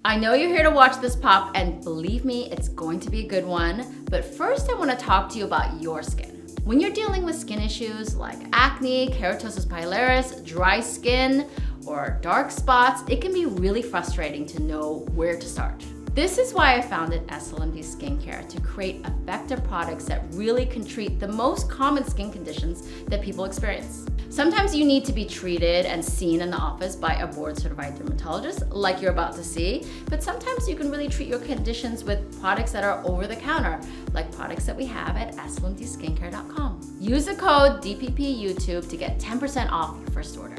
I know you're here to watch this pop, and believe me, it's going to be a good one. But first, I want to talk to you about your skin. When you're dealing with skin issues like acne, keratosis pilaris, dry skin, or dark spots, it can be really frustrating to know where to start. This is why I founded SLMD Skincare, to create effective products that really can treat the most common skin conditions that people experience. Sometimes you need to be treated and seen in the office by a board-certified dermatologist, like you're about to see, but sometimes you can really treat your conditions with products that are over-the-counter, like products that we have at slmdskincare.com. Use the code DPPYouTube to get 10% off your first order.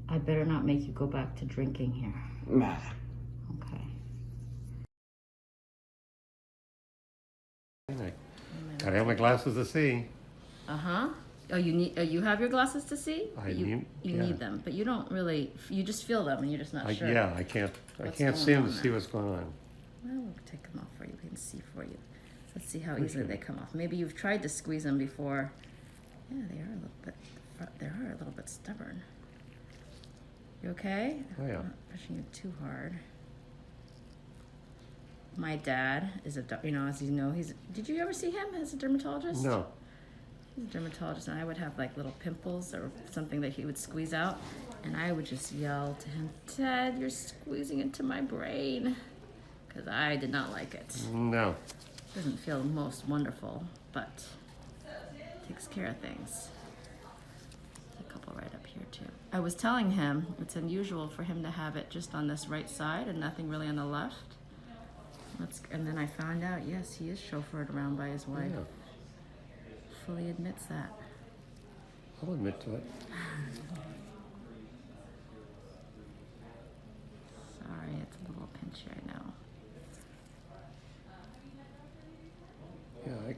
I better not make you go back to drinking here. Nah. Okay. Gotta have my glasses to see. Uh-huh. Oh, you have your glasses to see? You yeah. need them, but you don't really, you just feel them and you're just not sure. Yeah, I can't see them to see what's going on. Well, we'll take them off for you. We can see for you. Let's see how easily they come off. Maybe you've tried to squeeze them before. Yeah, they are a little bit stubborn. You okay? Oh, yeah. I'm not pushing you too hard. My dad is as you know, did you ever see him as a dermatologist? No. He's a dermatologist, and I would have like little pimples or something that he would squeeze out, and I would just yell to him, "Dad, you're squeezing into my brain," because I did not like it. No. Doesn't feel most wonderful, but takes care of things. There's a couple right up here too. I was telling him it's unusual for him to have it just on this right side and nothing really on the left. And then I found out, yes, he is chauffeured around by his wife. Yeah. Fully admits that. I'll admit to it. Sorry, it's a little pinchy right now. Yeah,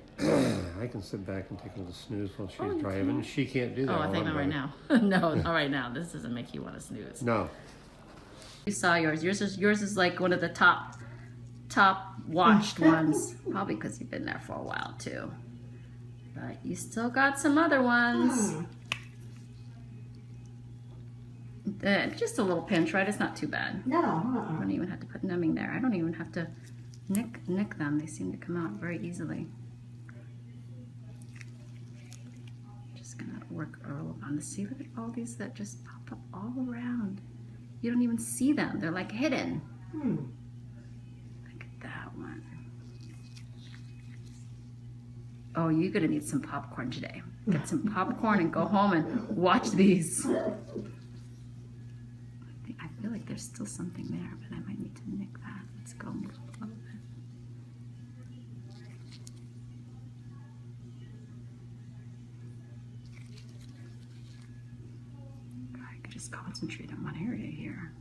I can sit back and take a little snooze while she's driving. She can't do that. Oh, I think not right now. No, not right now. This doesn't make you want to snooze. No. You saw yours. Yours is like one of the top watched ones. Probably because you've been there for a while too. But you still got some other ones. Just a little pinch, right? It's not too bad. No. I don't even have to put numbing there. I don't even have to nick them. They seem to come out very easily. Just gonna work all on the, see, look at all these that just pop up all around. You don't even see them. They're like hidden. Look at that one. Oh, you're gonna need some popcorn today. Get some popcorn and go home and watch these. I feel like there's still something there, but I might need to nick that. Let's go move a little bit. I could just concentrate on one area here.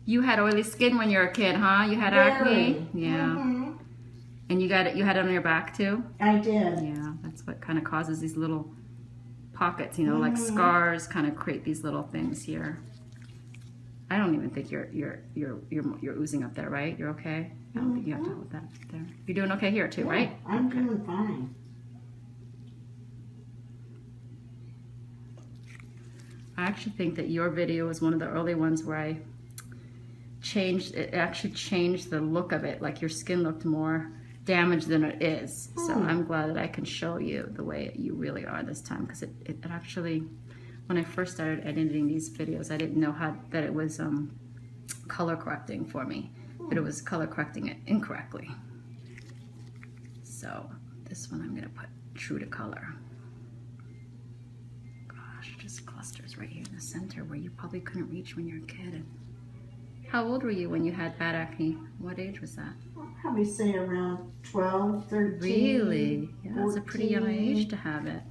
You had oily skin when you were a kid, huh? You had acne? Yeah. And you had it on your back too? I did. Yeah, that's what kind of causes these little pockets, you know, like scars kind of create these little things here. I don't even think you're oozing up there, right? You're okay? I don't think you have to hold that there. You're doing okay here too, right? I'm doing fine. I actually think that your video was one of the early ones where I actually changed the look of it. Like your skin looked more damaged than it is. So I'm glad that I can show you the way you really are this time, because it actually, when I first started editing these videos, I didn't know that it was color correcting for me, but it was color correcting it incorrectly. So this one I'm gonna put true to color. Gosh, just clusters right here in the center where you probably couldn't reach when you were a kid. How old were you when you had bad acne? What age was that? I'll probably say around 12, 13. Really? Yeah, that's a 14. pretty young age to have it.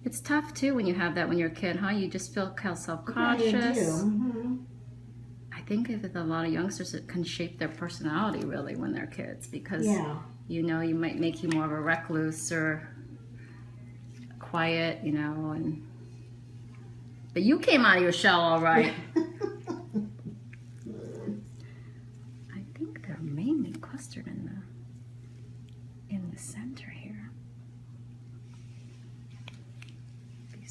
It's tough too when you have that when you're a kid, huh? You just feel kind of self-conscious. Yeah, you I think that a lot of youngsters, it can shape their personality really when they're kids, because you know, you might make you more of a recluse or quiet, you know, but you came out of your shell all right. I think they're mainly clustered in the center here.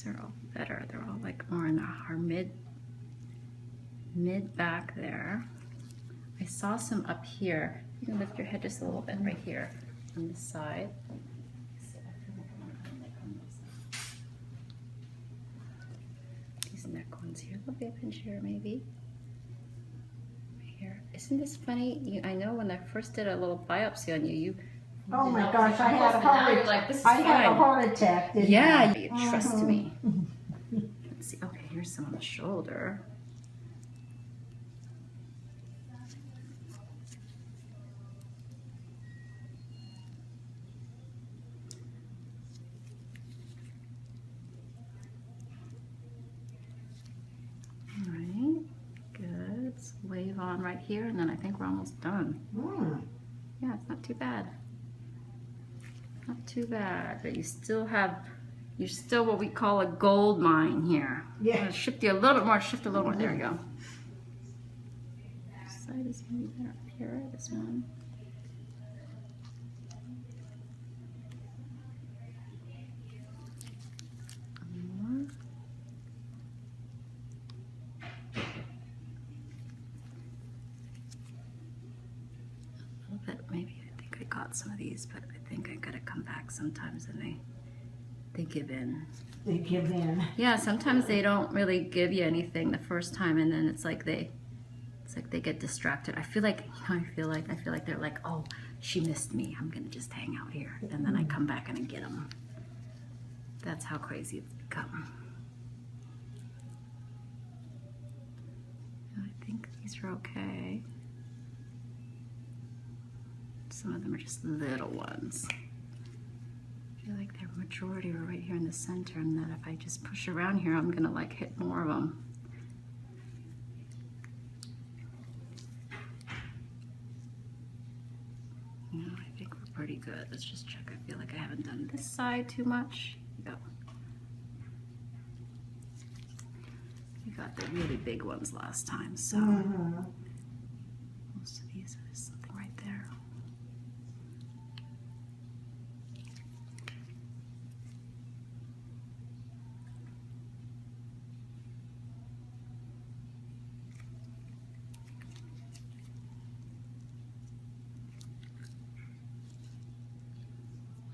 These are all better. They're all like more in our mid back there. I saw some up here. You can lift your head just a little bit right here on this side. These neck ones here. There'll be a pinch here maybe. Right here. Isn't this funny? I know when I first did a little biopsy on you, Oh my gosh, I had a heart attack. This is I had a fine. heart attack, didn't Yeah, I? you trust me. Let's see. Okay, here's some on the shoulder. All right, good. Let's wave on right here, and then I think we're almost done. Yeah, it's not too bad. Not too bad, but you still have, you're still what we call a gold mine here. Yeah. I'm gonna shift you a little bit more, shift a little more. There we go. This side is maybe better up here, this one. More. A little bit, maybe. I think I got some of these, but I think I gotta come back sometimes and they give in. They give in. Yeah, sometimes they don't really give you anything the first time, and then it's like they get distracted. I feel like, you know, I feel like they're like, oh, she missed me. I'm gonna just hang out here, and then I come back and I get them. That's how crazy it's become. I think these are okay. Some of them are just little ones. I feel like their majority are right here in the center, and that if I just push around here, I'm gonna like hit more of them. No, I think we're pretty good. Let's just check. I feel like I haven't done this side too much. Go. We got the really big ones last time, so most of these, there's something right there.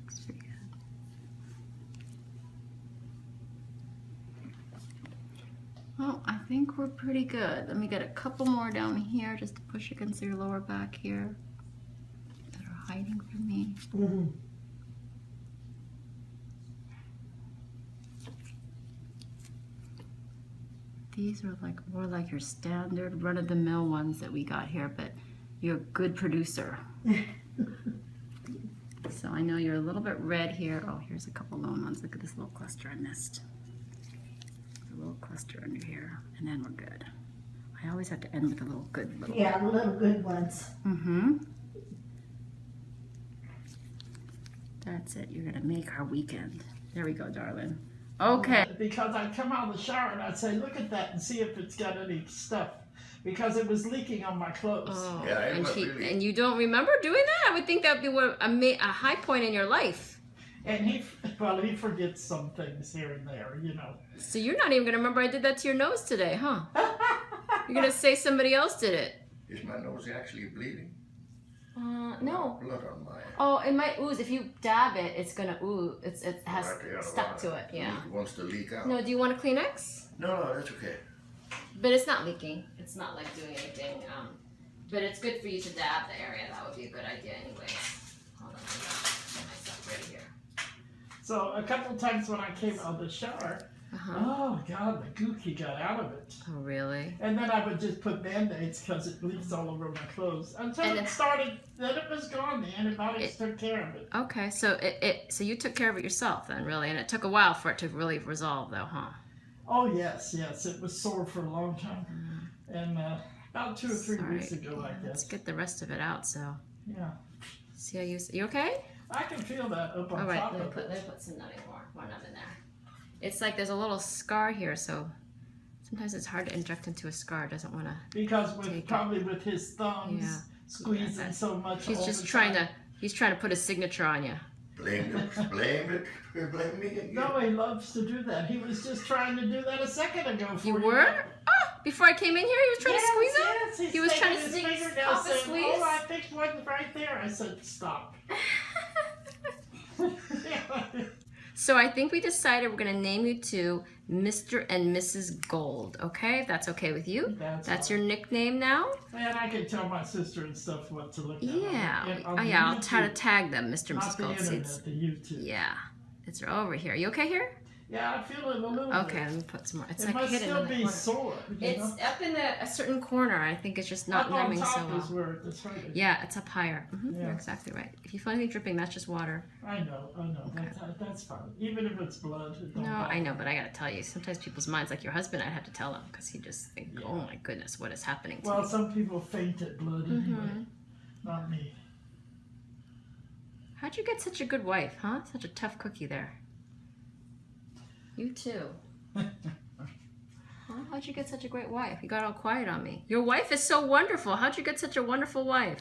Looks pretty good. Well, I think we're pretty good. Let me get a couple more down here just to push against your lower back here that are hiding from me. These are like more like your standard run-of-the-mill ones that we got here, but you're a good producer. So I know you're a little bit red here. Oh, here's a couple lone ones. Look at this little cluster I missed. A little cluster under here, and then we're good. I always have to end with a little good little. Yeah, the little good ones. That's it. You're gonna make our weekend. There we go, darling. Okay. Because I'd come out of the shower and I'd say, look at that and see if it's got any stuff. Because it was leaking on my clothes. Oh, Yeah, it and, was really- and you don't remember doing that? I would think that would be a high point in your life. And he forgets some things here and there, you know. So you're not even gonna remember I did that to your nose today, huh? You're gonna say somebody else did it. Is my nose actually bleeding? No. Blood on my... Oh, it might ooze. If you dab it, it's gonna ooze. It has Right, the other stuck one. to it, yeah. It wants to leak out. No, do you want a Kleenex? No, that's okay. But it's not leaking. It's not like doing anything. But it's good for you to dab the area. That would be a good idea anyway. Hold on, I got my stuff right here. So a couple times when I came out of the shower, oh God, the gookie got out of it. Oh, really? And then I would just put Band-Aids because it leaks all over my clothes. Until And it then- started, then it was gone. The antibiotics took care of it. Okay, so so you took care of it yourself then, really, and it took a while for it to really resolve, though, huh? Oh yes, yes, it was sore for a long time. And about 2 or 3 weeks ago, I Let's guess. get the rest of it out. So Yeah. see how you okay? I can feel that up on All right, top let me of it. put some nutty more. One of in there. It's like there's a little scar here, so sometimes it's hard to inject into a scar. It doesn't want to. Because Take it. probably with his thumbs Yeah. squeezing so much. He's all just the trying time. to. He's trying to put a signature on you. Blame me. No, he loves to do that. He was just trying to do that a second ago. You were? Oh, before I came in here, he was trying to squeeze it? Yes, He was trying to his squeeze finger down off the saying, squeeze? "Oh, I think one's right there." I said, "Stop." So I think we decided we're going to name you two Mr. and Mrs. Gold, okay? If that's okay with you. That's your nickname now? Man, I can tell my sister and stuff what to look at. Yeah. On Oh, the yeah, I'll try to YouTube, tag them, Mr. and not Mrs. the Gold. internet, the YouTube. Yeah. It's over here. You okay here? Yeah, I feel it a little Okay, bit. let me put some more. It's It like must hidden still in the be corner. sore. It's up in a certain corner. I think it's just not up on numbing so top is well. where it's hurting. Yeah, it's up higher. Yeah. You're exactly right. If you feel anything dripping, that's just water. I know. That's fine. Even if it's blood. It don't No, bother I know, me. but I gotta tell you, sometimes people's minds, like your husband, I'd have to tell him because he just think, Yeah. oh my goodness, what is happening to Well, me? some people faint at blood anyway. Not me. How'd you get such a good wife, huh? Such a tough cookie there. You too. Huh? How'd you get such a great wife? You got all quiet on me. Your wife is so wonderful. How'd you get such a wonderful wife?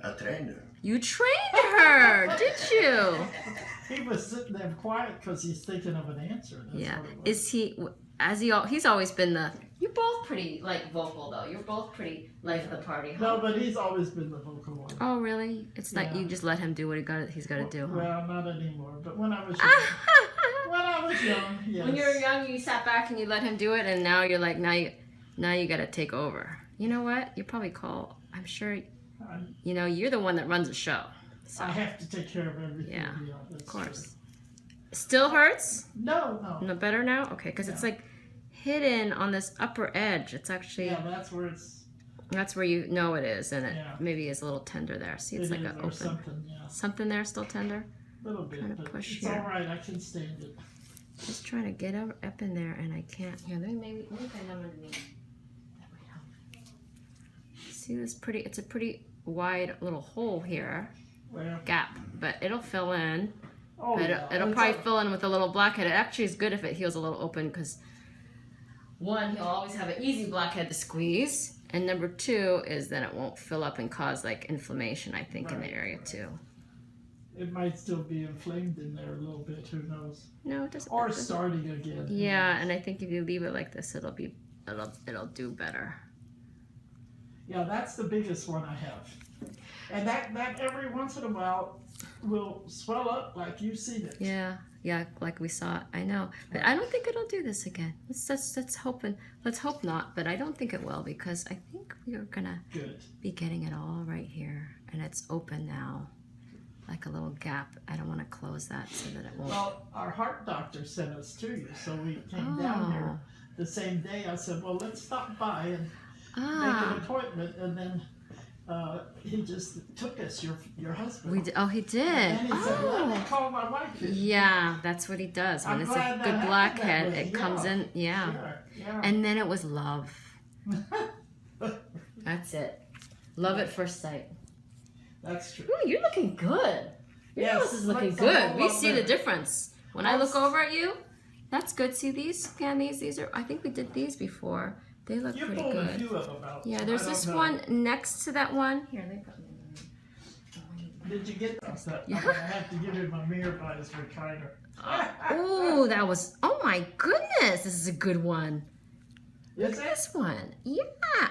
I trained her. You trained her, did you? He was sitting there quiet because he's thinking of an answer. That's Yeah. what it was. Is he? He's always been the. You're both pretty like vocal though. You're both pretty life of the party. Huh? No, but he's always been the vocal one. Oh really? It's not. Yeah. You just let him do what he's got to do. Huh? Well, not anymore. But when I was young, yes. When you were young, you sat back and you let him do it, and now you're like, now you got to take over. You know what? You probably call. I'm sure. You know, you're the one that runs the show. So. I have to take care of everything. Yeah, That's of course. true. Still hurts? No. No better now? Okay, because it's like hidden on this upper edge. It's actually. Yeah, that's where it's. That's where you know it is, and it Yeah. maybe is a little tender there. See, it's like It an is, open. or something. Yeah. Something there still tender. A little bit, Trying to but push it's here. all right. I can stand it. Just trying to get up in there, and I can't. Here, let me find out underneath. That might help. See this pretty? It's a pretty wide little hole here, Well, gap, but it'll fill in. oh But yeah. it'll It's probably a- fill in with a little blackhead. It actually is good if it heals a little open because one, you'll always have an easy blackhead to squeeze, and number two is then it won't fill up and cause like inflammation. I think in the Right. area too. It might still be inflamed in there a little bit. Who knows? No, it doesn't. Or it doesn't- starting again. who Yeah, knows? and I think if you leave it like this, it'll do better. Yeah, that's the biggest one I have. And that every once in a while will swell up like you've seen it. Yeah, like we saw it. I know, but I don't think it'll do this again. Let's hope not. But I don't think it will because I think we are gonna Good. be getting it all right here, and it's open now, like a little gap. I don't want to close that so that it won't. Well, our heart doctor sent us to you, so we came down here the same day. I said, well, let's stop by and make an appointment, and then he just took us, your husband. We did. Oh, he did. And he said, let me Oh, call my wife. in." yeah. That's what he does. When I'm it's a glad that good happened blackhead, that way. it comes Yeah. in. Yeah. Yeah. And then it was love. That's it. Love at first sight. That's true. Ooh, you're looking good. Your Yes, nose is looking looks a good. whole We lot see the better. difference. When I look over at you, that's good. See these? Scan these. These are, I think we did these before. They look You pretty pulled a good. few of them out. Yeah, so there's I don't this know. one next to that one. Here, let me put Did you get that? Yeah. I'm gonna have to give him a mirror by his recliner. Oh, that was, oh my goodness. This is a good one. Look Is at it? this one. Yeah,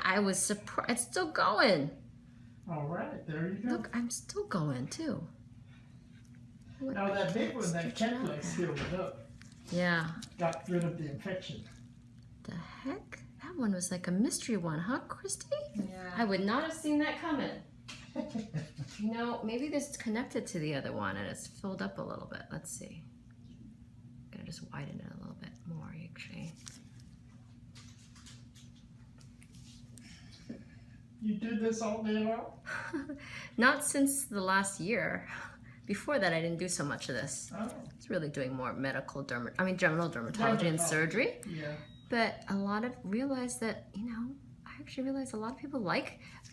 I was surprised. It's still going. All right, there you go. Look, I'm still going too. Look, Now that big one, that stretch it out Keflex there. healed it up. Yeah. Got rid of the infection. The heck? That one was like a mystery one, huh, Christy? Yeah. I would not have seen that coming. You know, maybe this is connected to the other one and it's filled up a little bit. Let's see. Gonna just widen it a little bit more, actually. You do this all day long? Not since the last year. Before that, I didn't do so much of this. Oh, It's really doing more general dermatology and surgery. yeah. But a lot of realize that, you know, I actually realize a lot of people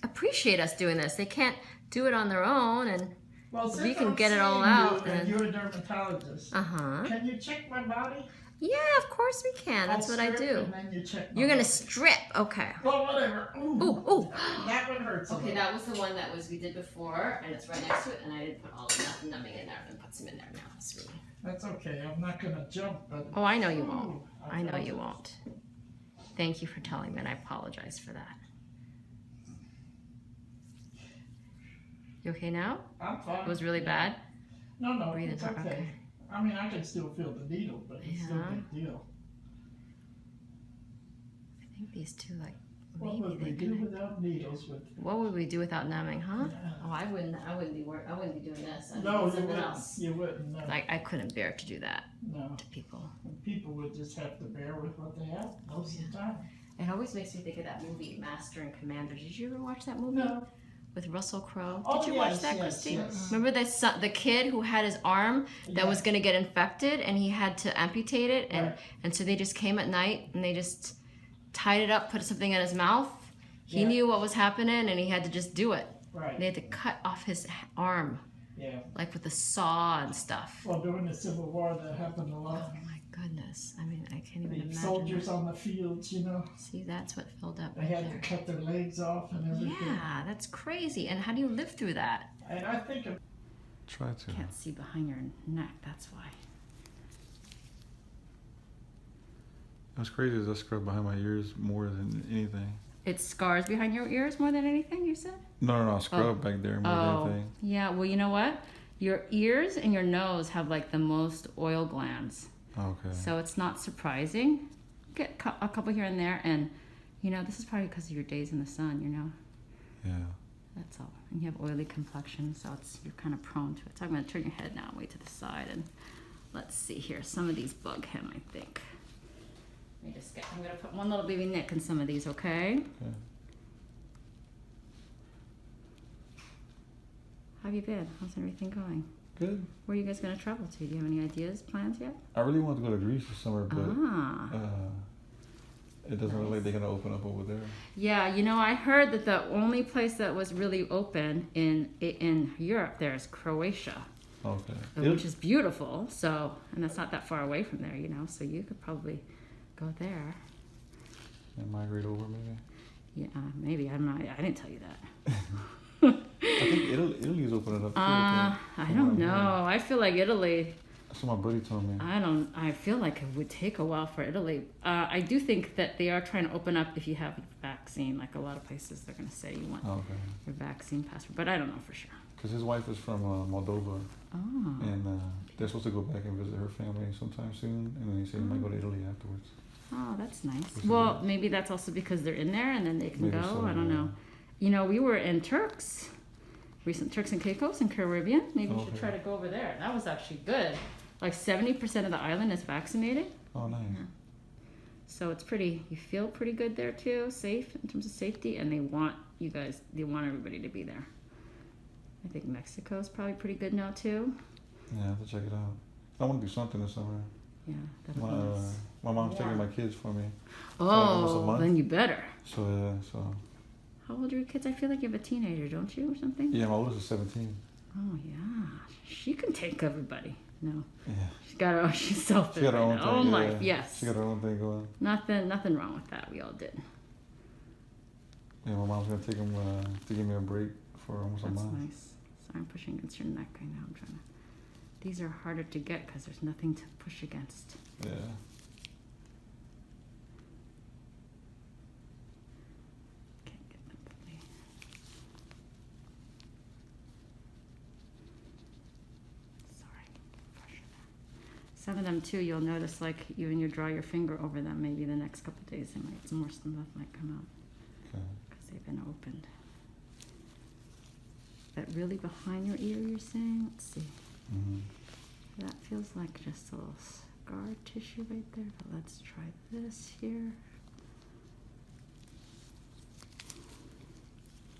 appreciate us doing this. They can't do it on their own, and Well, we since can I'm get it all seeing out. you and you're a dermatologist, can you check my body? Yeah, of course we can. That's I'll what I strip do. And then you check my You're gonna body. strip. Okay. Well, whatever. Ooh. That one hurts. Okay, that was the one that we did before, and it's right next to it, and I didn't put all of that numbing in there. I'm gonna put some in there now, sweetie. That's okay. I'm not gonna jump, but. Oh, I know you won't. I know felt you it. won't. Thank you for telling me, and I apologize for that. You okay now? I'm fine. It was really Yeah. bad? No, Breathing it's hard, okay. okay. I mean, I can still feel the needle, but it's still a Yeah. big deal. I think these two, like, What would we do without needles? What would we do without numbing, huh? Yeah. Oh, I wouldn't be doing this. I'd be No, doing you something wouldn't. else. You wouldn't. No. I couldn't bear to do that No. to people. People would just have to bear with what they have most of the time. It always makes me think of that movie, Master and Commander. Did you ever watch that movie? No. With Russell Crowe? Oh, Did you yes, watch that, yes, Christine? yes. Remember the kid who had his arm that was Yeah. going to get infected and he had to amputate it? Right. And so they just came at night and they just tied it up, put something in his mouth. He Yeah. knew what was happening and he had to just do it. Right. They had to cut off his arm, Yeah. like with a saw and stuff. Well, during the Civil War, that happened a lot. Oh my goodness. I mean, I can't even The imagine. soldiers on the fields, you know, See, that's what filled up they right had to there. cut their legs off and everything. Yeah, that's crazy. And how do you live through that? And I think of Try to. Can't see behind your neck, that's why. What's crazy is I scrub behind my ears more than anything. It scars behind your ears more than anything, you said? No, I scrub back there more than anything. Yeah, well, you know what? Your ears and your nose have like the most oil glands. Okay. So it's not surprising. Get a couple here and there, and you know, this is probably because of your days in the sun, you know? Yeah. That's all. And you have oily complexion, so you're kind of prone to it. So I'm going to turn your head now, way to the side, and let's see here. Some of these bug him, I think. I'm going to put one little baby nick in some of these, okay? Okay. How have you been? How's everything going? Good. Where are you guys going to travel to? Do you have any ideas, plans yet? I really want to go to Greece this summer, but Ah. it doesn't look like they're gonna open up over there. Yeah, you know, I heard that the only place that was really open in Europe there is Croatia, Okay. which is beautiful. So, and that's not that far away from there, you know. So you could probably go there. And migrate over maybe. Yeah, maybe. I'm not. I didn't tell you that. I think Italy's opening up too. I don't know. I feel like Italy. That's what my buddy told me. I feel like it would take a while for Italy. I do think that they are trying to open up if you have a vaccine. Like a lot of places, they're going to say you want Okay. your vaccine passport, but I don't know for sure. Because his wife is from Moldova, Oh. and they're supposed to go back and visit her family sometime soon, and then he said he might go to Italy afterwards. Oh, that's nice. Which is Well, nice. maybe that's also because they're in there and then they can Maybe go. so, I don't yeah. know. You know, we were in recent Turks and Caicos in Caribbean. Maybe we should Okay. try to go over there. That was actually good. Like 70% of the island is vaccinated. Oh, nice. So it's you feel pretty good there too, safe in terms of safety, and they want everybody to be there. I think Mexico's probably pretty good now too. Yeah, I have to check it out. I want to do something this summer. Yeah, that'd be nice. My mom's taking my kids for me. Oh, almost a month. then you better. So yeah, How old are your kids? I feel like you have a teenager, don't you, or something? yeah, my oldest is 17. Oh yeah, she can take everybody. No, Yeah. she's selfish. She got her own right thing. now. Oh yeah. my, yes. She got her own thing going. Nothing wrong with that. We all did. Yeah, my mom's gonna take him to give me a break for almost a That's month. nice. Sorry, I'm pushing against your neck right now. I'm trying to. These are harder to get because there's nothing to push against. Yeah. Can't get them fully. Sorry, pressure there. Some of them too, you'll notice like when you draw your finger over them, maybe the next couple of days, some more stuff might come out Okay. because they've been opened. But really behind your ear, you're saying? Let's see. Mhm. That feels like just a little scar tissue right there, but let's try this here.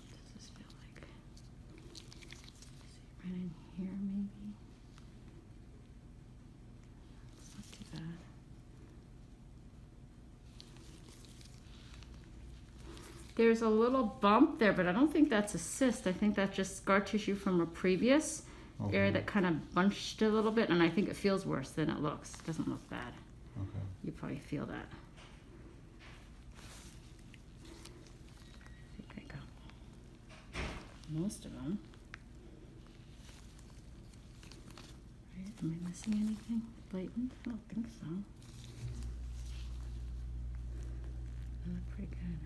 Does this feel like, see right in here maybe? It's not too bad. There's a little bump there, but I don't think that's a cyst. I think that's just scar tissue from a previous area Okay. that kind of bunched a little bit, and I think it feels worse than it looks. It doesn't look bad. Okay. You probably feel that. I think I got most of them. Right? Am I missing anything blatant? I don't think so. They look pretty good.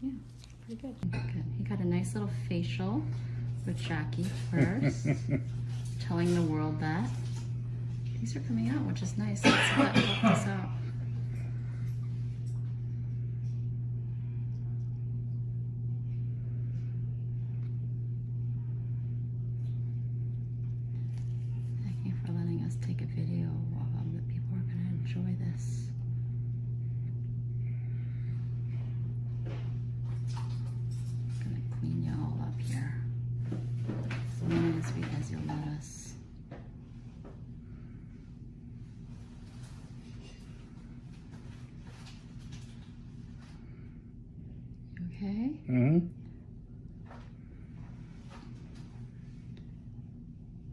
Yeah, pretty good. Good. He got a nice little facial with Jackie first, telling the world that. These are coming out, which is nice. Let's help this out. Thank you for letting us take a video of them. The people are going to enjoy this. Clean you all up here. As long as you'll let us. You okay? Mm-hmm.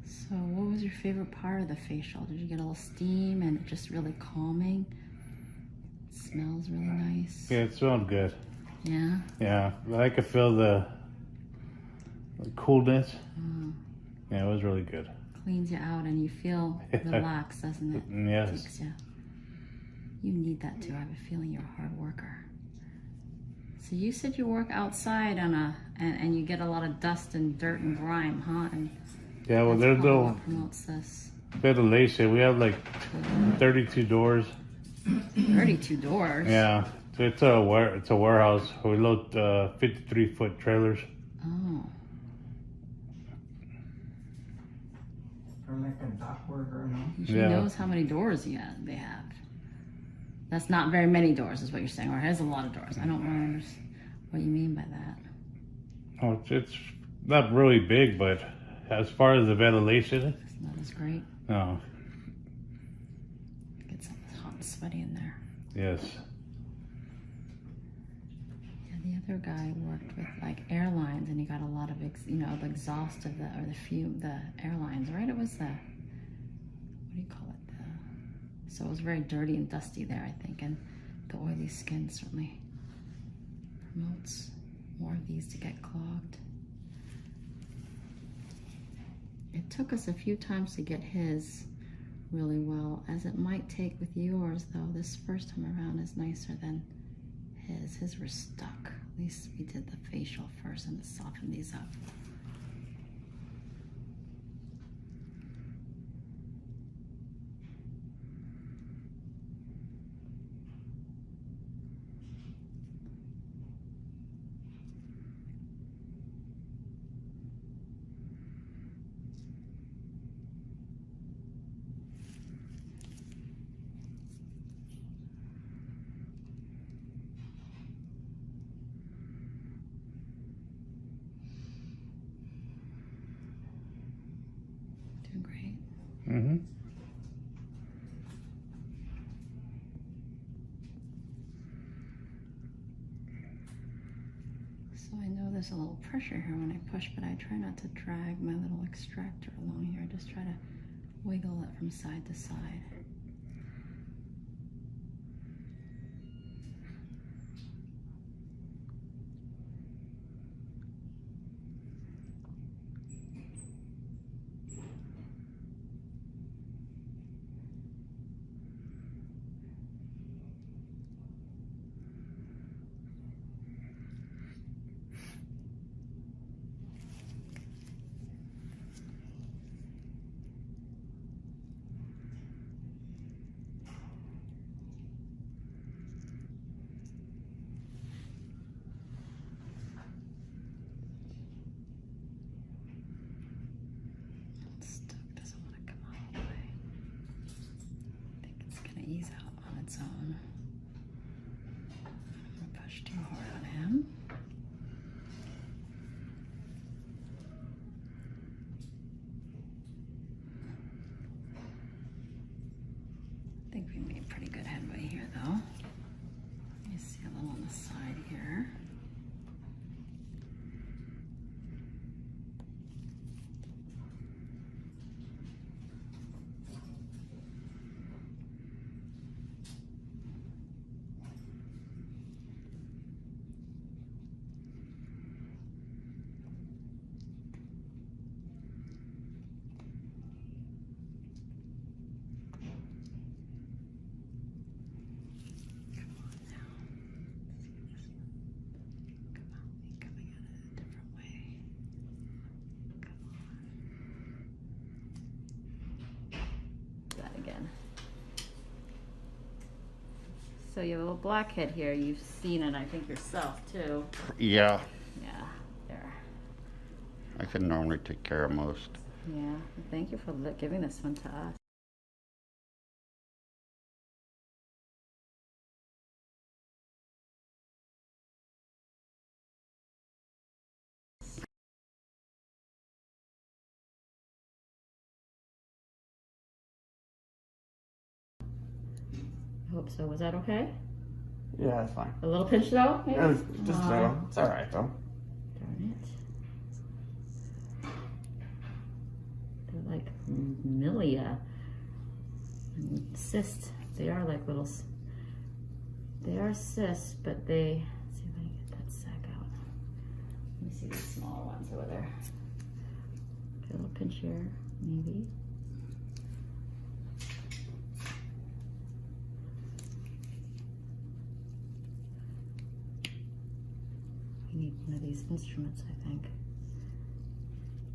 So what was your favorite part of the facial? Did you get a little steam and it just really calming? It smells really nice. Yeah, it smelled good. Yeah? Yeah, I could feel the coolness. Yeah, it was really good. Cleans you out and you feel relaxed, doesn't it? Yes. Takes you. You need that too. I have a feeling you're a hard worker. So you said you work outside on and you get a lot of dust and dirt and grime, huh? And Yeah, well, that's there's probably no what promotes this. ventilation. We have like 32 doors. 32 doors. Yeah, so it's a warehouse. We load 53-foot trailers. Oh. Or like a dock worker, no? She Yeah. knows how many doors they have. That's not very many doors, is what you're saying, or it has a lot of doors. I don't really understand what you mean by that. Oh, it's not really big, but as far as the ventilation, It's not as great. no. It gets hot and sweaty in there. Yes. Yeah, the other guy worked with like airlines, and he got a lot of the exhaust of the fume, the airlines, right? It was the, what do you call it? So it was very dirty and dusty there, I think, and the oily skin certainly promotes more of these to get clogged. It took us a few times to get his really well, as it might take with yours, though. This first time around is nicer than his. His were stuck. At least we did the facial first and to soften these up. Doing great. Mm-hmm. So I know there's a little pressure here when I push, but I try not to drag my little extractor along here. I just try to wiggle it from side to side. So you have a little blackhead here. You've seen it, I think, yourself too. Yeah, Yeah, there. I can normally take care of most. Yeah, thank you for giving this one to us. I hope so. Was that okay? Yeah, that's fine. A little pinch though, maybe? It was just a little. It's alright though. Darn it. They're like milia. Cysts. They are like little. They are cysts, but they. Let's see if I can get that sac out. Let me see these small ones over there. Okay, a little pinch here, maybe. You need one of these instruments, I think.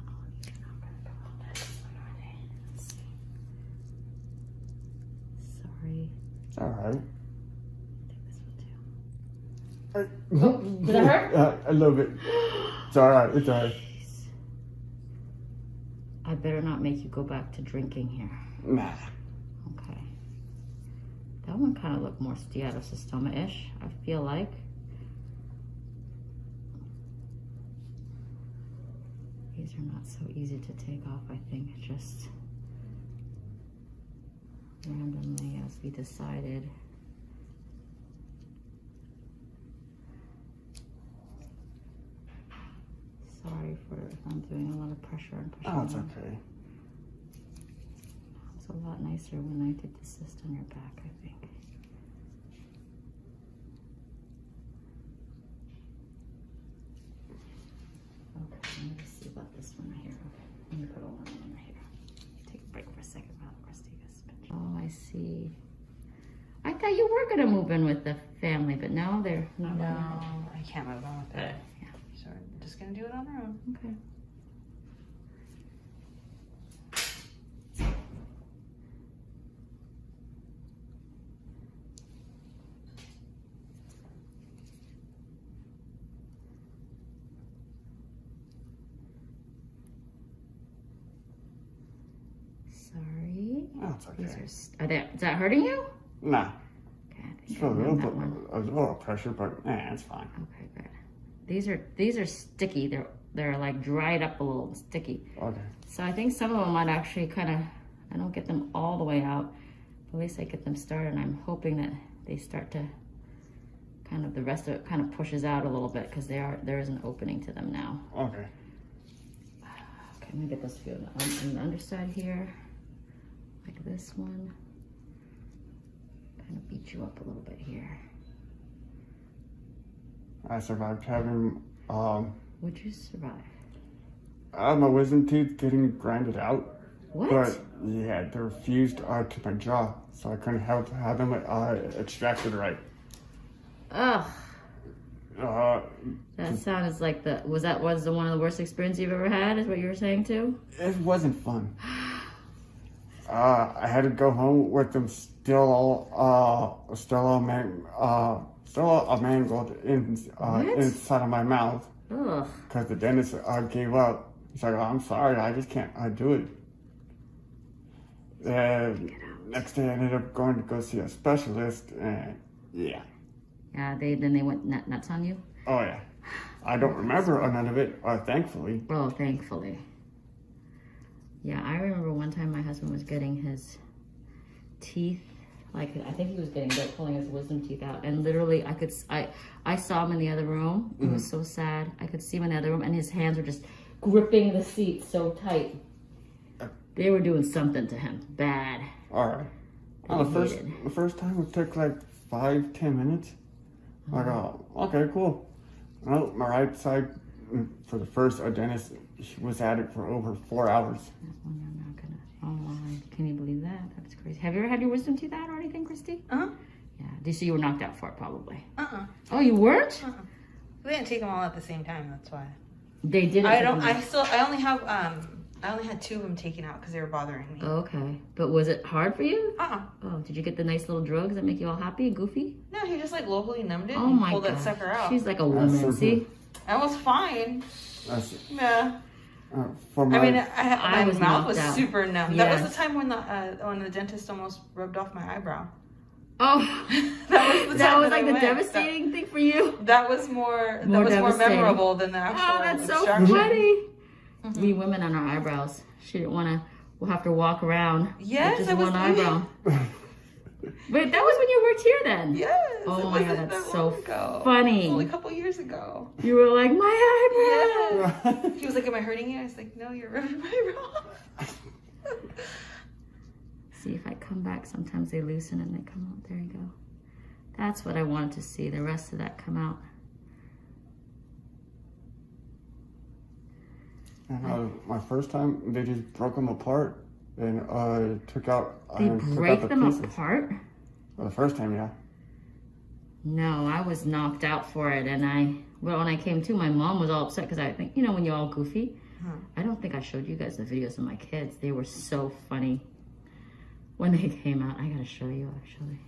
Oh, you're not gonna go on this one, are they? Let's see. Sorry. It's alright. Take this one too. Did that hurt? A little bit. It's alright. It's alright. Jeez. I better not make you go back to drinking here. Nah. Okay. That one kind of looked more steatocystoma-ish, I feel like. These are not so easy to take off, I think. Just randomly as we decided. Sorry for if I'm doing a lot of pressure and pushing. Oh, it's on. okay. It's a lot nicer when I did the cyst on your back, I think. Okay, let me see about this one right here. Okay, let me put a one on right here. Take a break for a second while Christy gets pinch. Oh, I see. I thought you were gonna move in with the family, but now they're not. No, I can't move on with it. Yeah. So we're just gonna do it on our own. Okay. Sorry. Oh, it's These okay. are they, is that hurting you? Nah. Okay, I Just think I feel a little have bit, that one. a little pressure, but it's fine. Okay, good. These are sticky. They're like dried up a little, sticky. Okay. So I think some of them might actually kind of. I don't get them all the way out, but at least I get them started. And I'm hoping that they start to kind of the rest of it kind of pushes out a little bit because there is an opening to them now. Okay. Okay, I'm gonna get this feeling on the underside here, like this one. Kind of beat you up a little bit here. I survived having Would you survive? my wisdom teeth getting grinded out. What? But yeah, they're fused to my jaw, so I couldn't have them extracted right. Ugh. Uh, That sounds like was the one of the worst experiences you've ever had? Is what you were saying too? it wasn't fun. I had to go home with them still mangled inside of my mouth Ugh. because the dentist gave up. He's like, I'm sorry, I just can't do it. Next day I ended up going to go see a specialist, and yeah. Yeah. They went nuts on you. Oh yeah. I don't remember none of it, thankfully. Oh, thankfully. Yeah, I remember one time my husband was getting his teeth, like I think he was pulling his wisdom teeth out, and literally I saw him in the other room. It was so sad. I could see him in the other room, and his hands were just gripping the seat so tight. They were doing something to him bad. All right. Well, the first time it took like 5-10 minutes. I go, okay, cool. Well, my right side for the first dentist, she was at it for over 4 hours. That one I'm not gonna. Oh my! Can you believe that? That's crazy. Have you ever had your wisdom teeth out or anything, Christy? Uh-huh. Yeah. So you were knocked out for it, probably. Uh-uh. Oh, you weren't? We didn't take them all at the same time, that's why. They didn't. I only have I only had 2 of them taken out because they were bothering me. Okay. But was it hard for you? Uh-uh. Oh, did you get the nice little drugs that make you all happy and goofy? No, he just like locally numbed it Oh and my pulled god. that sucker out. She's like a woman, see? I was fine. That's, Yeah. for my, I mean, I my was mouth was knocked out. super numb. Yeah. That was the time when the dentist almost rubbed off my eyebrow. Oh, That was the that time was that I like the went. devastating thing for you? That was more devastating. memorable than the actual Oh, that's so extraction. funny. We women on our eyebrows. She didn't want to, we'll have to walk around Yes, with it just was one eyebrow. But that was when you worked here then? Yes. Oh it my wasn't God, that's that so long ago. funny. It was only a couple years ago. You were like, my eyebrow. Yes. He was like, "Am I hurting you?" I was like, "No, you're rubbing my eyebrow." See, if I come back, sometimes they loosen and they come out. There you go. That's what I wanted to see. The rest of that come out. and, my first time, they just broke them apart and took out. They took out break the them pieces. apart? Well, the first time, yeah. No, I was knocked out for it, and when I came to, my mom was all upset because I think, when you're all goofy. I don't think I showed you guys the videos of my kids. They were so funny when they came out. I gotta show you, actually.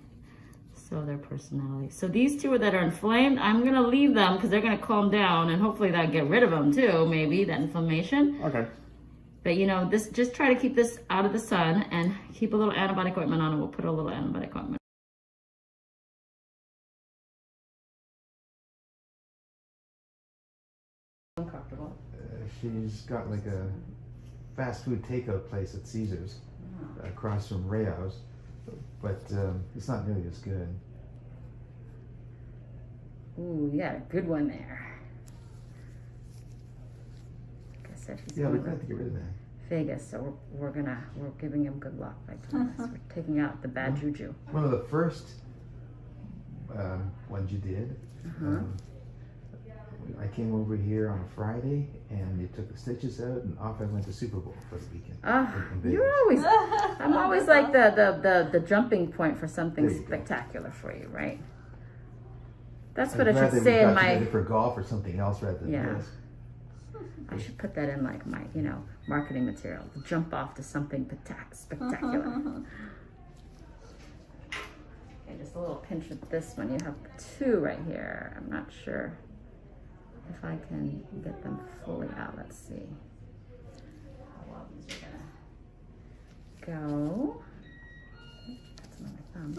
So their personality. So these two that are inflamed, I'm gonna leave them because they're gonna calm down, and hopefully that'll get rid of them too, maybe, that inflammation. Okay. But this, just try to keep this out of the sun and keep a little antibiotic ointment on it. We'll put a little antibiotic ointment. Uncomfortable. She's got like a fast food takeout place at Caesar's across from Rayo's, but it's not nearly as good. Ooh, you got a good one there. Like I said, he's Yeah, we're going glad to get rid of that. Vegas, so we're giving him good luck by doing this. We're taking out the bad juju. One of the first ones you did, I came over here on a Friday and you took the stitches out and off I went to Super Bowl for the weekend. in Vegas. You're always, I'm always like the jumping point for something There you go. spectacular for you, right? That's I'm what I glad should that say we in got my, together for golf or something else rather than Yeah. this. I should put that in like my, marketing material. Jump off to something spectacular. Okay, just a little pinch of this one. You have 2 right here. I'm not sure if I can get them fully out. Let's see how well these are gonna go. That's another thumb.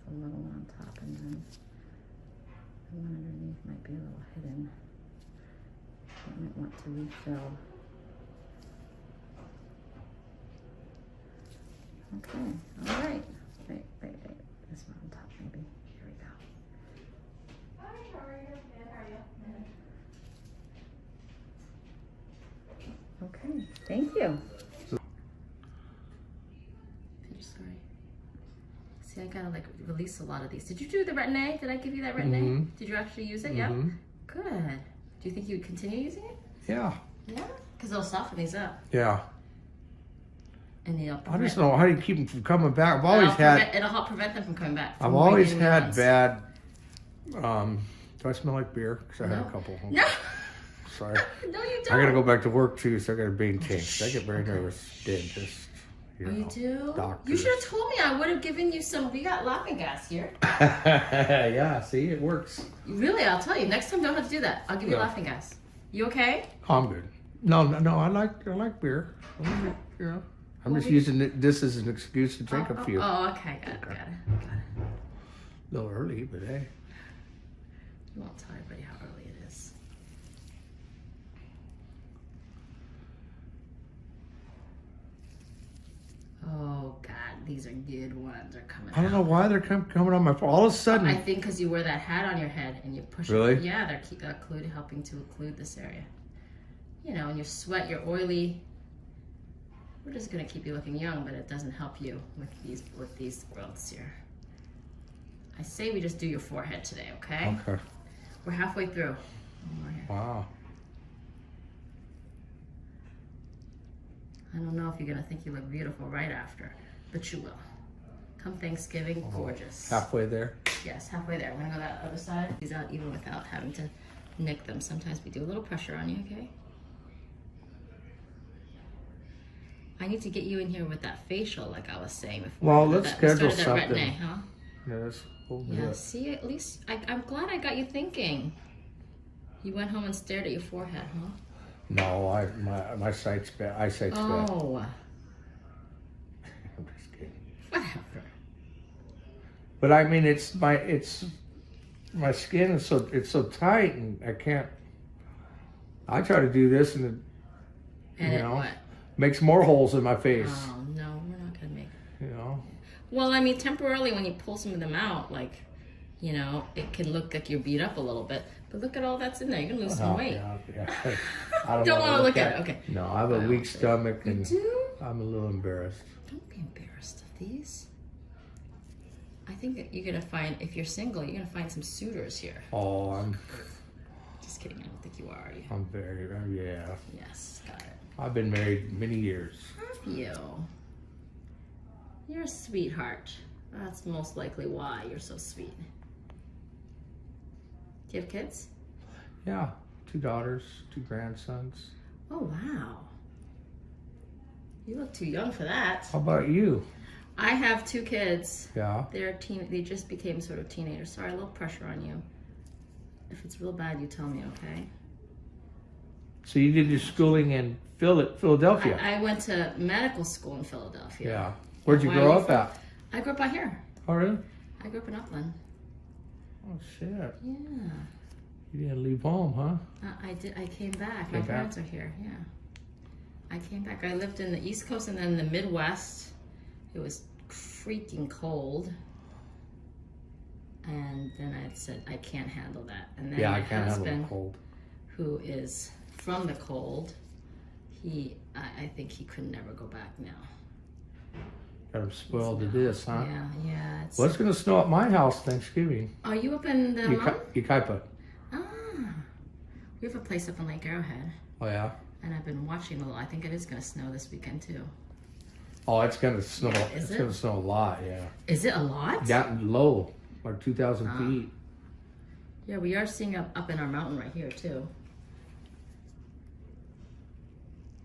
A little one on top, and then the one underneath might be a little hidden. I might want to refill. Okay, all right. Wait. This one on top, maybe. Here we go. Hi, how are you? Good, how are you? Okay, thank you. Sorry. See, I gotta release a lot of these. Did you do the Retin-A? Did I give you that Retin-A? Did you actually use it? Yeah? Good. Do you think you would continue using it? Yeah. Yeah? Because it'll soften these up. Yeah. And it'll I just know how do you keep them from coming back. I've always it'll help prevent them from coming back. I've always had bad. Do I smell like beer? Because I had a couple. No. Sorry. No, you don't. I gotta go back to work too, so I gotta maintain. I get very nervous. Dentist. You do? Doctors. You should have told me. I would have given you some. We got laughing gas here. Yeah, see, it works. Really, I'll tell you. Next time, don't have to do that. I'll give you laughing gas. You okay? I'm good. No, I like beer. I'm just using this as an excuse to drink a few. Oh, okay. Got it. A little early, but hey. You won't tell everybody how early it is. Oh, God. These are good ones. They're coming I don't know why they're coming on my phone. All of a sudden. I think because you wear that hat on your head and you push Really? it. Yeah, they're helping to occlude this area. And your sweat, you're oily. We're just going to keep you looking young, but it doesn't help you with these growths here. I say we just do your forehead today, okay? Okay. We're halfway through. One more here. Wow. I don't know if you're gonna think you look beautiful right after, but you will. Come Thanksgiving, gorgeous. Halfway there. Yes, halfway there. We're gonna go that other side. These out even without having to nick them. Sometimes we do a little pressure on you, okay? I need to get you in here with that facial, like I was saying before. Well, let's That- schedule started that something. Retin-A, huh? Yes, we'll do Yeah, it. see, at least I'm glad I got you thinking. You went home and stared at your forehead, huh? No, my eyesight's bad. Eyesight's bad. Oh, I'm just kidding. whatever. But I mean, my skin is so tight, and I can't. I try to do this, and And you it know, what? makes more holes in my face. Oh, no, we're not gonna make it. You know. Well, I mean, temporarily when you pull some of them out, like, you know, it can look like you're beat up a little bit. But look at all that's in there. You're gonna lose some weight. Yeah. I Don't wanna want to look at it. Okay. No, I have a weak stomach, and do? I'm a little embarrassed. Don't be embarrassed of these. I think that you're gonna find, if you're single, you're gonna find some suitors here. Oh, I'm Just kidding. I don't think you are you? very, yeah. Yes, got it. I've been married many years. Have you? You're a sweetheart. That's most likely why you're so sweet. Do you have kids? Yeah, 2 daughters, 2 grandsons. Oh, wow. You look too young for that. How about you? I have 2 kids. Yeah. They just became sort of teenagers. Sorry, a little pressure on you. If it's real bad, you tell me, okay? So you did your schooling in Philadelphia? I went to medical school in Philadelphia. Yeah. Where'd you Why grow are you up at? I grew up out here. Oh, really? I grew up in Upland. Oh, shit. Yeah. You didn't leave home, huh? I did. I came back. Came My back? parents are here. Yeah. I came back. I lived in the East Coast and then the Midwest. It was freaking cold. And then I said, I can't handle that. And then Yeah, my I can't handle husband, the cold. who is from the cold, I think he could never go back now. Got him spoiled to this, huh? Yeah. Well, it's going to snow at my house Thanksgiving. Are you up in the mountain? Yucaipa. Ah. We have a place up in Lake Arrowhead. Oh, yeah? And I've been watching a little. I think it is going to snow this weekend too. Oh, it's going to snow. Yeah, It's going to snow a lot, yeah. Is it a lot? Down low, like 2,000 feet. Yeah, we are seeing up in our mountain right here too.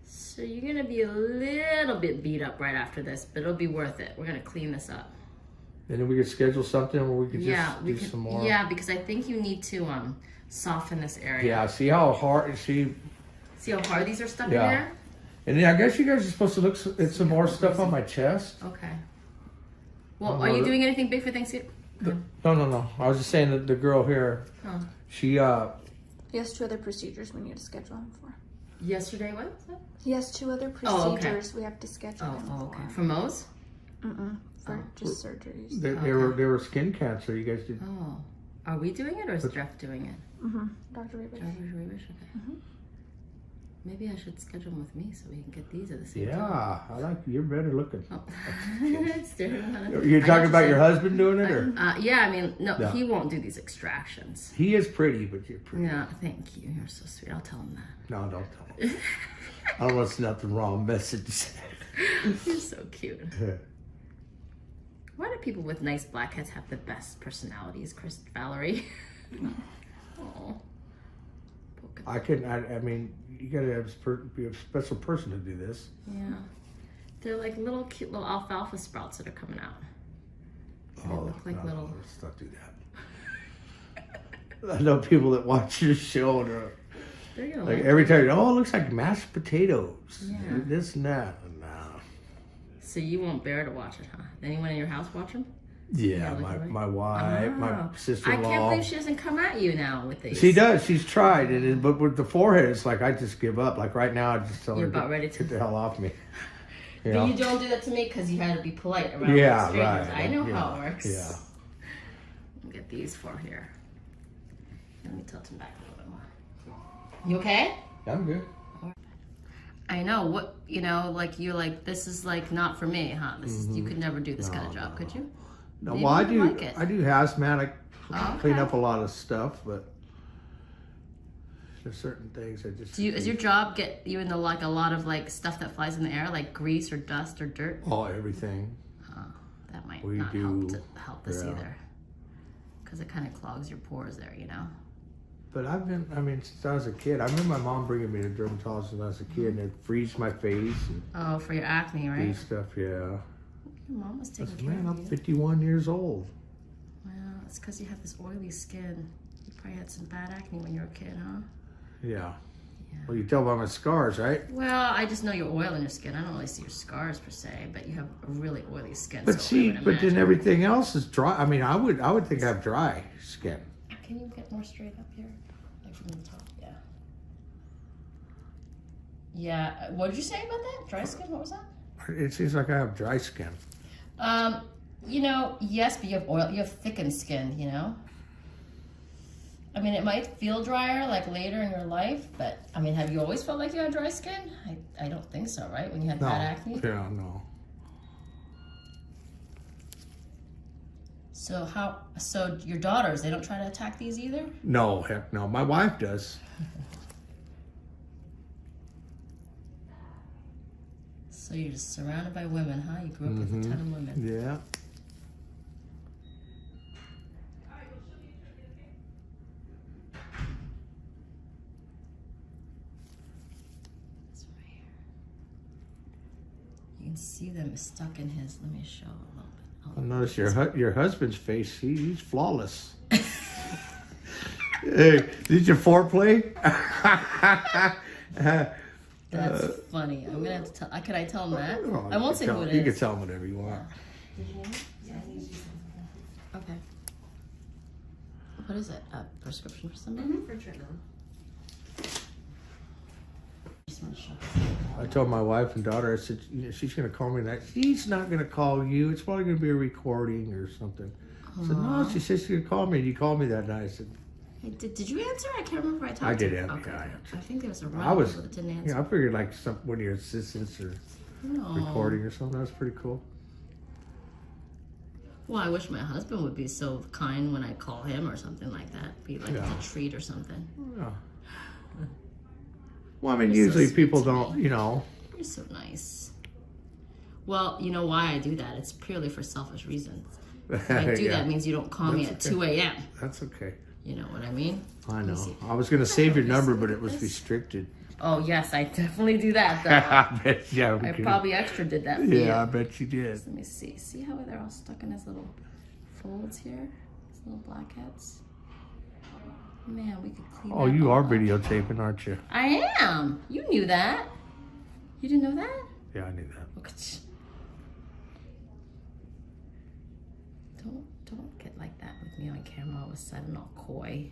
So you're going to be a little bit beat up right after this, but it'll be worth it. We're going to clean this up. And then we could schedule something where we could just do some more. Yeah, because I think you need to soften this area. Yeah, see how hard See how hard these are stuck in there? And then I guess you guys are supposed to look at some more stuff on my chest. Okay. Well, are you doing anything big for Thanksgiving? No. I was just saying that the girl here, Huh. she, He has 2 other procedures we need to schedule him for. Yesterday, what? He has 2 other Oh, okay. procedures we have to schedule him Oh, okay. for. For Mo's? For just surgeries. they were skin cancer. You guys did. Oh. Are we doing it or is Jeff doing it? Dr. Rebish. Dr. Rebish, okay. Maybe I should schedule them with me so we can get these at the same time. Yeah, I like you're better looking. Oh. You're You're talking about your husband doing it, or? Yeah, I mean, no, he won't do these extractions. He is pretty, but you're pretty. Yeah, thank you. You're so sweet. I'll tell him that. No, don't tell him. I don't want to send out the wrong message. You're so cute. Why do people with nice blackheads have the best personalities, Valerie? Oh. I mean, you gotta be a special person to do this. Yeah. They're like little cute little alfalfa sprouts that are coming out. They look like little... Let's not do that. I know people that watch your show and are like every time, oh, it looks like mashed potatoes. Yeah. This and that. No. So you won't bear to watch it, huh? Anyone in your house watch them? Yeah, my wife, my sister-in-law. I can't believe she doesn't come at you now with these. She does. She's tried, but with the forehead, it's like I just give up. Like right now, I just tell her get the hell off me. But you don't do that to me because you had to be polite around strangers. Right. I know how it works. Yeah. I'll get these for here. Let me tilt them back a little bit more. You okay? I'm good. I know like you're like, this is like not for me, huh? This is, you could never do this kind of job, could you? No, Maybe well, I you do. like it. I do hazmat. I clean Okay. up a lot of stuff, but there's certain things I just. Is your job get you into like a lot of like stuff that flies in the air, like grease or dust or dirt? Oh, everything. That might We not do, help this yeah. either, because it kind of clogs your pores there, you know. But I mean, since I was a kid, I remember my mom bringing me to dermatologist when I was a kid, and it freeze my face and Oh, for your acne, do right? stuff, yeah. Your mom was I taking said, care man, of I'm you. 51 years old. Well, it's because you have this oily skin. You probably had some bad acne when you were a kid, huh? Yeah. Well, you tell by my scars, right? Well, I just know your oil in your skin. I don't really see your scars per se, but you have a really oily skin. But so I see, would but then imagine- everything else is dry. I mean, I would think I have dry skin. Can you get more straight up here? Like from the top, yeah. Yeah, what did you say about that? Dry skin, what was that? It seems like I have dry skin. You know, yes, but you have oil, you have thickened skin, you know? I mean, it might feel drier like later in your life, but I mean, have you always felt like you had dry skin? I don't think so, right? When you had bad acne? Yeah, no. So your daughters, they don't try to attack these either? No, heck no. My wife does. So you're just surrounded by women, huh? You grew up with a ton of women. Yeah. It's right here. You can see them stuck in his. Let me show a little bit. I notice your husband's face. He's flawless. Hey, did you foreplay? That's funny. I'm gonna have to tell. Can I tell him that? Oh, I won't say who it You is. can tell him whatever you want. Okay. What is it? A prescription for something? For treatment. Just want to show. I told my wife and daughter, I said, you know, she's going to call me that. She's not going to call you. It's probably going to be a recording or something. I said, no, she said she's going to call me. You called me that night. I said, Hey, did you answer? I can't remember if I talked I to did you. answer. Okay. Yeah, I answered. I think there was a I run was, that didn't answer. yeah, I figured like one of your assistants or recording or something. That was pretty cool. Well, I wish my husband would be so kind when I call him or something like that. Be like Yeah. a treat or something. Yeah. Well, I mean, You're so usually sweet people to don't, me. you know. You're so nice. Well, you know why I do that? It's purely for selfish reasons. If I do Yeah. that, it means you don't call me at That's okay. 2 a.m. That's okay. You know what I mean? I Let me know. see. I was going to save your Let me number, see but it was this. restricted. Oh, yes, I definitely do that, though. I bet you. I'm I kidding. probably extra did that for you. Yeah, I bet you did. Let me see. See how they're all stuck in his little folds here? These little blackheads. Man, we could clean Oh, that you all are up. videotaping, aren't you? I am. You knew that. You didn't know that? Yeah, I knew that. Look at you. Don't get like that with me on camera all of a sudden, all coy.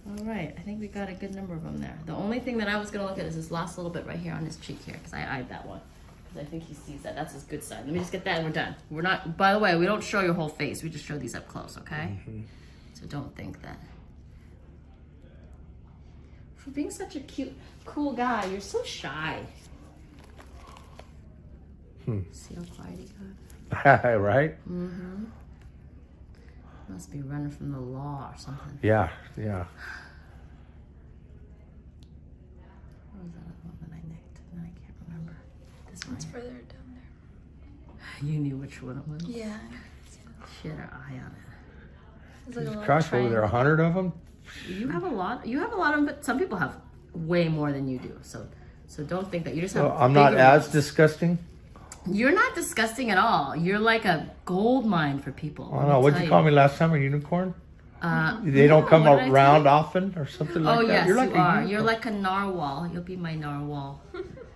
All right, I think we got a good number of them there. The only thing that I was gonna look at is this last little bit right here on his cheek here, because I eyed that one. Because I think he sees that. That's his good side. Let me just get that and we're done. We're not, by the way, we don't show your whole face. We just show these up close, okay? So don't think that. For being such a cute, cool guy, you're so shy. See how quiet he got? Right? Mm-hmm. Must be running from the law or something. Yeah, yeah. What was that other one that I nicked? And I can't remember. This one. It's further down there. You knew which one it was? Yeah. She had her eye on it. It's like a lot of Gosh, what were there, 100 of them? You have a lot. You have a lot of them, but some people have way more than you do. So don't think that you just have. So I'm not bigger as ones. disgusting? You're not disgusting at all. You're like a gold mine for people. I don't know. What'd you call me last time? A unicorn? They don't no, come what did I around tell you? often or something like Oh that? yes, You're like you a are. unicorn. You're like a narwhal. You'll be my narwhal.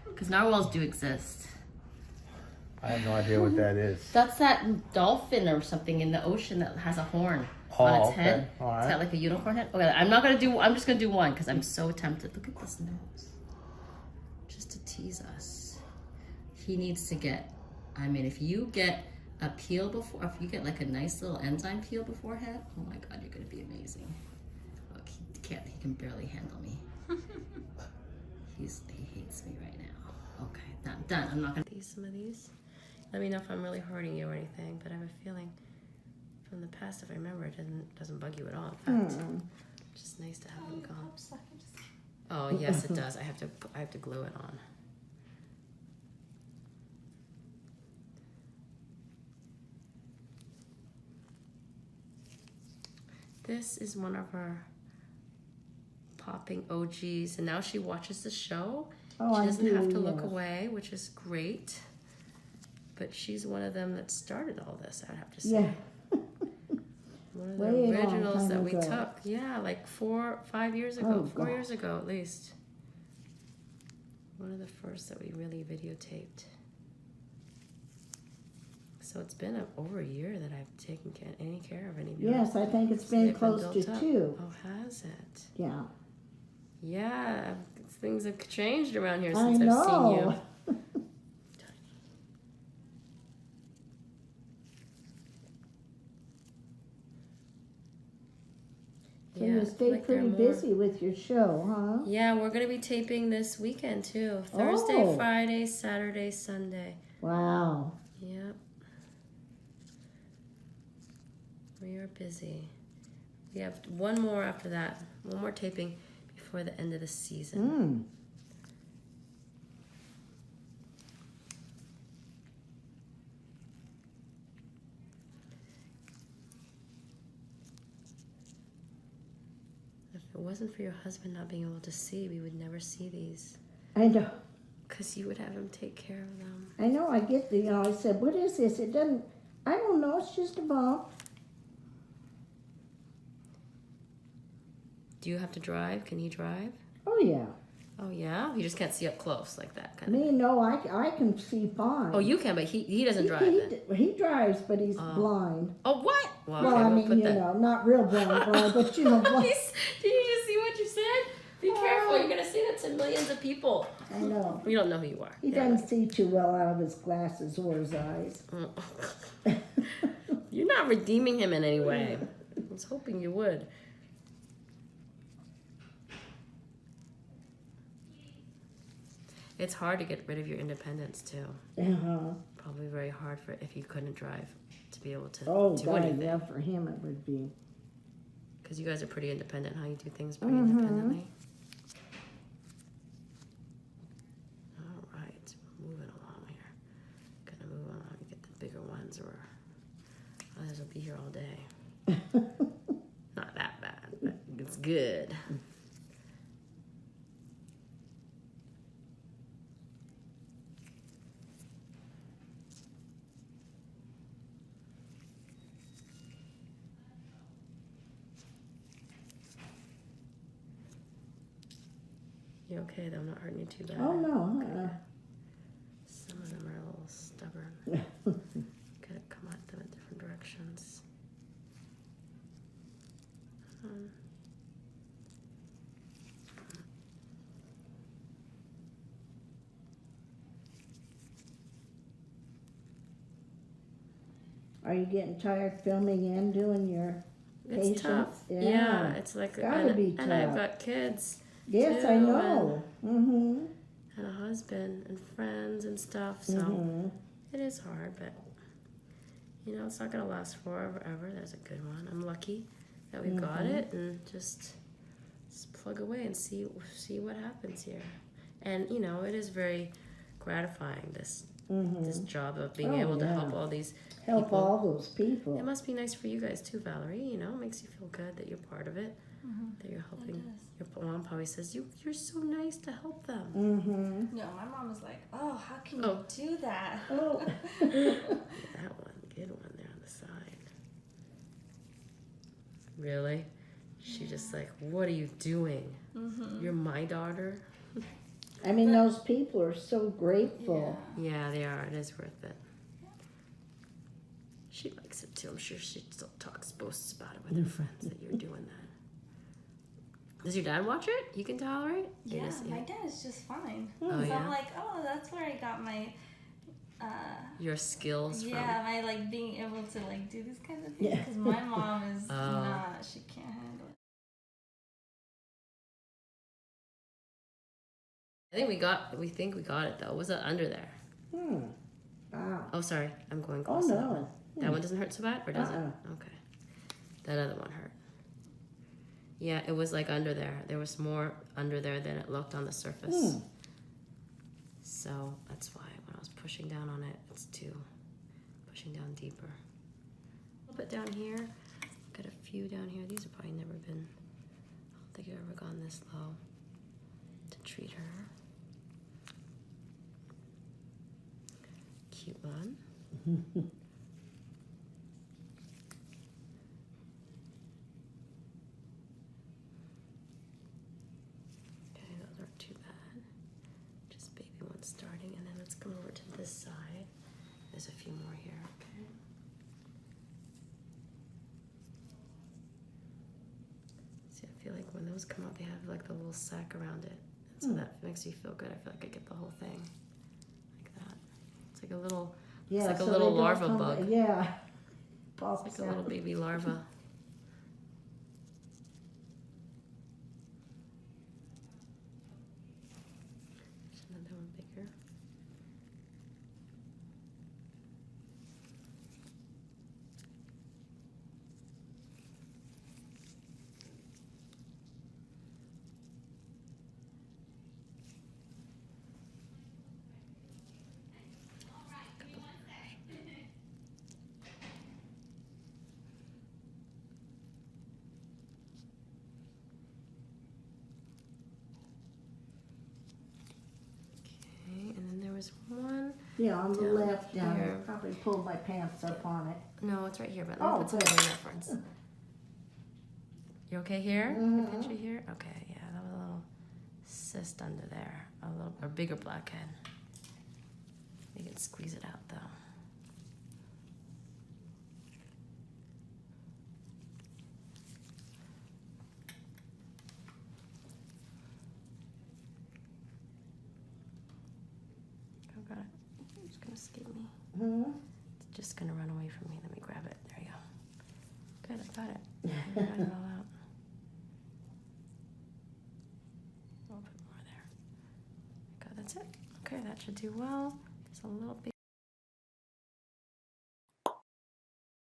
Because narwhals do exist. I have no idea what that is. That's that dolphin or something in the ocean that has a horn Oh, on its okay. head. All right. It's got like a unicorn head. Okay, I'm just gonna do one because I'm so tempted. Look at this nose. Just to tease us. He needs to get, I mean, if you get a peel before, if you get like a nice little enzyme peel beforehand, oh my God, you're gonna be amazing. Look, he can barely handle me. He hates me right now. Okay, done. I'm not gonna. Some of these. Let me know if I'm really hurting you or anything, but I have a feeling from the past, if I remember, it doesn't bug you at all. In fact, it's just nice to have them gone. Oh yes, it does. I have to glue it on. This is one of her popping OGs, and now she watches the show. Oh, She doesn't have to look yes. away, which is great. But she's one of them that started all this, I'd have to say. Yeah. One of the Way long originals time that we ago. took. Yeah, like 5 years ago. Oh, 4 years gosh. ago, at least. One of the first that we really videotaped. So it's been over a year that I've taken any care of any of yours. Yes, I think it's been They've close built to up. 2. Oh, has it? Yeah. Yeah, things have changed around here I since I've seen you. know. So Yeah, you I stay feel like they're pretty more- busy with your show, huh? Yeah, we're going to be taping this weekend too. Thursday, Oh. Friday, Saturday, Sunday. Wow. Yep. We are busy. We have one more after that. One more taping before the end of the season. If it wasn't for your husband not being able to see, we would never see these. I know. Because you would have him take care of them. I know. I get the, I said, what is this? It doesn't, I don't know. It's just a bump. Do you have to drive? Can he drive? Oh, yeah. Oh, yeah? You just can't see up close like that kind Me, no, I can see fine. Oh, you can, but he doesn't drive then. He drives, but he's blind. Oh, what? Well, Well, okay, I we'll mean, put you that. know, not real blind, but you know, blind. Did you just see what you said? Be careful. You're going to say that to millions of people. I know. You don't know who you are. He doesn't see too well out of his glasses or his eyes. You're not redeeming him in any way. I was hoping you would. It's hard to get rid of your independence too. Uh-huh. Probably very hard for if you couldn't drive to be able to Oh, do God, anything. yeah, for him it would be. Because you guys are pretty independent, how you do things pretty Mm-hmm. independently. All right, moving along here. Gonna move on and get the bigger ones, or others will be here all day. Not that bad, but it's good. You okay though? I'm not hurting you too bad. Oh, no. Some of them are a little stubborn. Gotta come at them in different directions. Are you getting tired filming and doing your It's patients? tough. Yeah, it's like Gotta be and I've tough. got kids. Yes, too, I know. And a husband and friends and stuff. So it is hard, but you know, it's not gonna last forever. There's a good one. I'm lucky that we've got it, and just plug away and see what happens here. And you know, it is very gratifying this job of being able to help all these Help people. all those people. It must be nice for you guys too, Valerie. You know, it makes you feel good that you're part of it. That you're helping. Your mom probably says you're so nice to help them. No, my mom was like, "Oh, how can you do that?" Oh. That one, good one there on the side. Really? She just like, what are you doing? You're my daughter. I mean, those people are so grateful. Yeah, they are. It is worth it. She likes it too. I'm sure she still boasts about it with her friends that you're doing that. Does your dad watch it? You can tolerate? Yeah, my dad is just fine. Oh, So yeah? I'm like, oh, that's where I got my Your skills from. my like being able to like do these kinds of things, because my mom is not, she can't handle it. We think we got it though. Was it under there? Wow. Oh, sorry. I'm going Oh, close to that no. one. That one doesn't hurt so bad, or does it? Uh-uh. Okay. That other one hurt. Yeah, it was like under there. There was more under there than it looked on the surface. So that's why when I was pushing down on it, it's pushing down deeper. A little bit down here. Got a few few down here. These have probably never been, I don't think I've ever gone this low to treat her. Cute one. Okay, those aren't too bad. Just baby ones starting, and then let's come over to this side. There's a few more here, okay? See, I feel like when those come out, they have like the little sac around it. And so that makes me feel good. I feel like I get the whole thing. Like that. It's like a little, it's like a little larva bug. Yeah. It's like a little baby larva. There's another one bigger. Okay, and then there was one. Yeah, on the down left down here. there. Probably pulled my pants up on it. No, it's right here, but let me put some good. other reference. You okay here? Mhm. I pinch you here? Okay, yeah, that was a little cyst under there. A little, or bigger blackhead. You can squeeze it out though. Oh god, it's gonna escape me. It's just gonna run away from me. Let me grab it. There you go. Good, I got it. I got it all out. I'll put more there. Okay, that's it. Okay, that should do well. There's a little baby